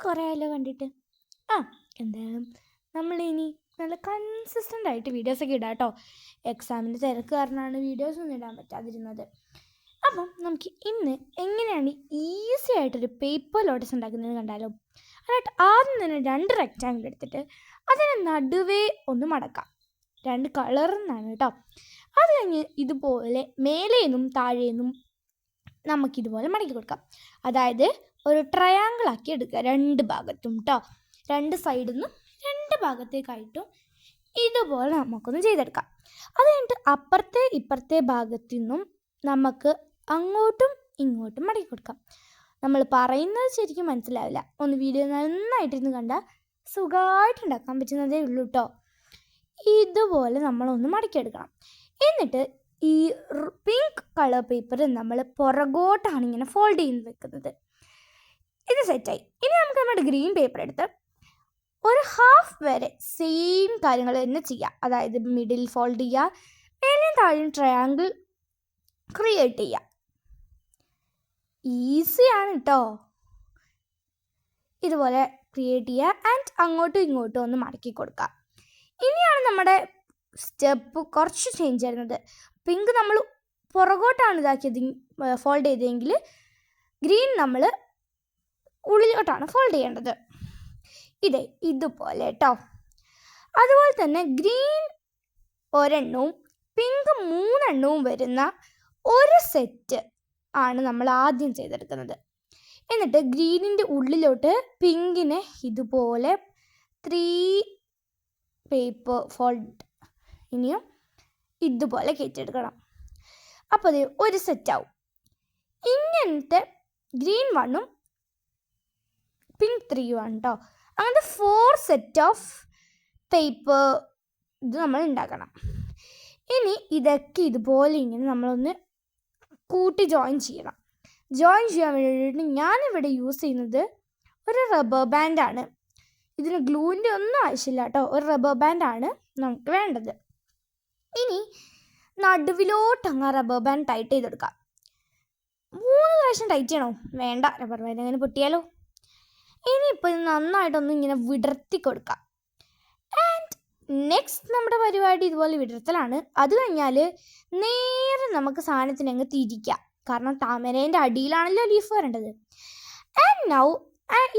കുറേ ആയല്ലോ കണ്ടിട്ട്. എന്തായാലും നമ്മളിനി നല്ല കൺസിസ്റ്റൻ്റ് ആയിട്ട് വീഡിയോസൊക്കെ ഇടാം കേട്ടോ. എക്സാമിൻ്റെ തിരക്ക് കാരണമാണ് വീഡിയോസൊന്നും ഇടാൻ പറ്റാതിരുന്നത്. അപ്പം നമുക്ക് ഇന്ന് എങ്ങനെയാണ് ഈസി ആയിട്ടൊരു പേപ്പർ ലോട്ടസ് ഉണ്ടാക്കുന്നത് കണ്ടാലോ. അതായിട്ട് ആദ്യം തന്നെ 2 റെക്റ്റാങ്കിൾ എടുത്തിട്ട് അതിന് നടുവേ ഒന്ന് മടക്കാം. 2 കളറിന്നാണ് കേട്ടോ. അത് കഴിഞ്ഞ് ഇതുപോലെ മേലേന്നും താഴേന്നും നമുക്കിതുപോലെ മടക്കി കൊടുക്കാം. അതായത് ഒരു ട്രയാങ്കിൾ ആക്കി എടുക്കുക 2 ഭാഗത്തും കേട്ടോ. 2 സൈഡിൽ നിന്നും 2 ഭാഗത്തേക്കായിട്ടും ഇതുപോലെ നമുക്കൊന്ന് ചെയ്തെടുക്കാം. അത് കഴിഞ്ഞിട്ട് അപ്പുറത്തെ ഇപ്പുറത്തെ ഭാഗത്തു നിന്നും നമുക്ക് അങ്ങോട്ടും ഇങ്ങോട്ടും മടക്കി കൊടുക്കാം. നമ്മൾ പറയുന്നത് ശരിക്കും മനസ്സിലാവില്ല. ഒന്ന് വീഡിയോ നന്നായിട്ടിരുന്ന് കണ്ടാൽ സുഖമായിട്ടുണ്ടാക്കാൻ പറ്റുന്നതേ ഉള്ളൂ കേട്ടോ. ഇതുപോലെ നമ്മളൊന്ന് മടക്കിയെടുക്കണം. എന്നിട്ട് ഈ പിങ്ക് കളർ പേപ്പർ നമ്മൾ പുറകോട്ടാണ് ഇങ്ങനെ ഫോൾഡ് ചെയ്ത് വെക്കുന്നത്. ഇത് സെറ്റായി. ഇനി നമുക്ക് നമ്മുടെ ഗ്രീൻ പേപ്പർ എടുത്ത് ഒരു ഹാഫ് വരെ സെയിം കാര്യങ്ങൾ തന്നെ ചെയ്യാം. അതായത് മിഡിൽ ഫോൾഡ് ചെയ്യുക, മേലെയും താഴെയും ട്രയാങ്കിൾ ക്രിയേറ്റ് ചെയ്യുക. ഈസിയാണ് കേട്ടോ. ഇതുപോലെ ക്രിയേറ്റ് ചെയ്യുക ആൻഡ് അങ്ങോട്ടും ഇങ്ങോട്ടും ഒന്ന് മടക്കി കൊടുക്കുക. ഇനിയാണ് നമ്മുടെ സ്റ്റെപ്പ് കുറച്ച് ചേഞ്ച് ചെയ്യുന്നത്. പിങ്ക് നമ്മൾ പുറകോട്ടാണ് ഇതാക്കിയത് ഫോൾഡ് ചെയ്തതെങ്കിൽ ഗ്രീൻ നമ്മൾ ഉള്ളിലോട്ടാണ് ഫോൾഡ് ചെയ്യേണ്ടത്. ഇതുപോലെ കേട്ടോ. അതുപോലെ തന്നെ ഗ്രീൻ 1 എണ്ണവും പിങ്ക് 3 എണ്ണവും വരുന്ന ഒരു സെറ്റ് ആണ് നമ്മൾ ആദ്യം ചെയ്തെടുക്കുന്നത്. എന്നിട്ട് ഗ്രീനിൻ്റെ ഉള്ളിലോട്ട് പിങ്കിനെ ഇതുപോലെ 3 പേപ്പർ ഫോൾഡ് ഇനിയും ഇതുപോലെ കയറ്റിയെടുക്കണം. അപ്പോൾ അത് ഒരു സെറ്റാവും. ഇങ്ങനത്തെ ഗ്രീൻ 1ഉം പിങ്ക് 3ഉം ആണ് കേട്ടോ. അങ്ങനത്തെ 4 സെറ്റ് ഓഫ് പേപ്പർ ഇത് നമ്മൾ ഉണ്ടാക്കണം. ഇനി ഇതൊക്കെ ഇതുപോലെ ഇങ്ങനെ നമ്മളൊന്ന് കൂട്ടി ജോയിൻ ചെയ്യണം. ജോയിൻ ചെയ്യാൻ വേണ്ടിയിട്ട് ഞാനിവിടെ യൂസ് ചെയ്യുന്നത് ഒരു റബ്ബർ ബാൻഡാണ്. ഇതിന് ഗ്ലൂവിൻ്റെ ഒന്നും ആവശ്യമില്ല കേട്ടോ. ഒരു റബ്ബർ ബാൻഡാണ് നമുക്ക് വേണ്ടത്. ഇനി നടുവിലോട്ടങ്ങ് റബ്ബർ ബാൻഡ് ടൈറ്റ് ചെയ്തെടുക്കാം. 3 പ്രാവശ്യം ടൈറ്റ് ചെയ്യണോ? വേണ്ട, റബ്ബർ ബാൻഡ് അങ്ങനെ പൊട്ടിയാലോ. ഇനിയിപ്പോൾ ഇത് നന്നായിട്ടൊന്ന് ഇങ്ങനെ വിടർത്തി കൊടുക്കാം. ആൻഡ് നെക്സ്റ്റ് നമ്മുടെ പരിപാടി ഇതുപോലെ വിടർത്തലാണ്. അത് കഴിഞ്ഞാൽ നേരെ നമുക്ക് സാധനത്തിന് അങ്ങ് തിരിക്കാം. കാരണം താമരേൻ്റെ അടിയിലാണല്ലോ ലീഫ് വരേണ്ടത്. ആൻഡ് നൗ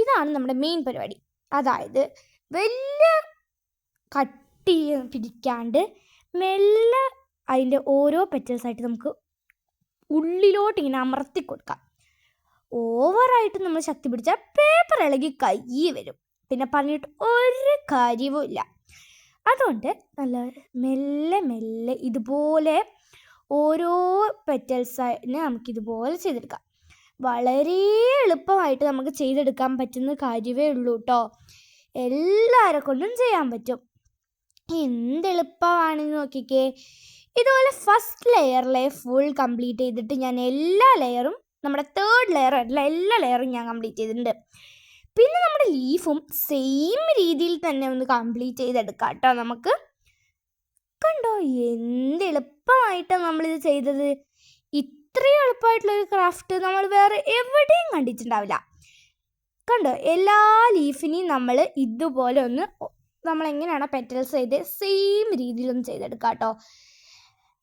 ഇതാണ് നമ്മുടെ മെയിൻ പരിപാടി. അതായത് വലിയ കട്ടി പിടിക്കാണ്ട് മെല്ലെ അതിൻ്റെ ഓരോ പെറ്റൽസായിട്ട് നമുക്ക് ഉള്ളിലോട്ട് ഇങ്ങനെ അമർത്തി കൊടുക്കാം. ഓവറായിട്ട് നമ്മൾ ശക്തി പിടിച്ചാൽ പേപ്പർ ഇളകി കൈ വരും. പിന്നെ പറഞ്ഞിട്ട് ഒരു കാര്യവും ഇല്ല. അതുകൊണ്ട് നല്ല മെല്ലെ മെല്ലെ ഇതുപോലെ ഓരോ പെറ്റൽസിനെ നമുക്കിതുപോലെ ചെയ്തെടുക്കാം. വളരെ എളുപ്പമായിട്ട് നമുക്ക് ചെയ്തെടുക്കാൻ പറ്റുന്ന കാര്യമേ ഉള്ളൂ കേട്ടോ. എല്ലാവരെ കൊണ്ടും ചെയ്യാൻ പറ്റും. എന്തെളുപ്പമാണെന്ന് നോക്കിക്കേ. ഇതുപോലെ ഫസ്റ്റ് ലെയറിലെ ഫുൾ കംപ്ലീറ്റ് ചെയ്തിട്ട് ഞാൻ എല്ലാ ലെയറും നമ്മുടെ 3rd ലെയർ എല്ലാ ലെയറും ഞാൻ കംപ്ലീറ്റ് ചെയ്തിട്ടുണ്ട്. പിന്നെ നമ്മുടെ ലീഫും സെയിം രീതിയിൽ തന്നെ ഒന്ന് കംപ്ലീറ്റ് ചെയ്തെടുക്കാം കേട്ടോ. നമുക്ക് കണ്ടോ എന്തെളുപ്പമായിട്ടാണ് നമ്മളിത് ചെയ്തത്. ഇത്രയും എളുപ്പമായിട്ടുള്ളൊരു ക്രാഫ്റ്റ് നമ്മൾ വേറെ എവിടെയും കണ്ടിട്ടുണ്ടാവില്ല. കണ്ടോ എല്ലാ ലീഫിനെയും നമ്മൾ ഇതുപോലെ ഒന്ന് നമ്മളെങ്ങനെയാണോ പെറ്റൽസ് ചെയ്ത് സെയിം രീതിയിലൊന്ന് ചെയ്തെടുക്കാം കേട്ടോ.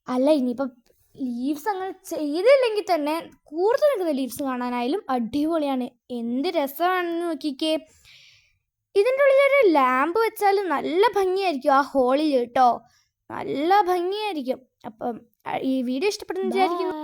അല്ല ഇനിയിപ്പോൾ ലീവ്സ് അങ്ങനെ ചെയ്തില്ലെങ്കിൽ തന്നെ കൂടുതൽ നിൽക്കുന്ന ലീവ്സ് കാണാനായാലും അടിപൊളിയാണ്. എന്ത് രസമാണെന്ന് നോക്കിക്കേ. ഇതിൻ്റെ ഉള്ളിലൊരു ലാമ്പ് വെച്ചാൽ നല്ല ഭംഗിയായിരിക്കും ആ ഹോളിൽ കേട്ടോ. നല്ല ഭംഗിയായിരിക്കും. അപ്പം ഈ വീഡിയോ ഇഷ്ടപ്പെടുന്നു വിചാരിക്കുന്നു.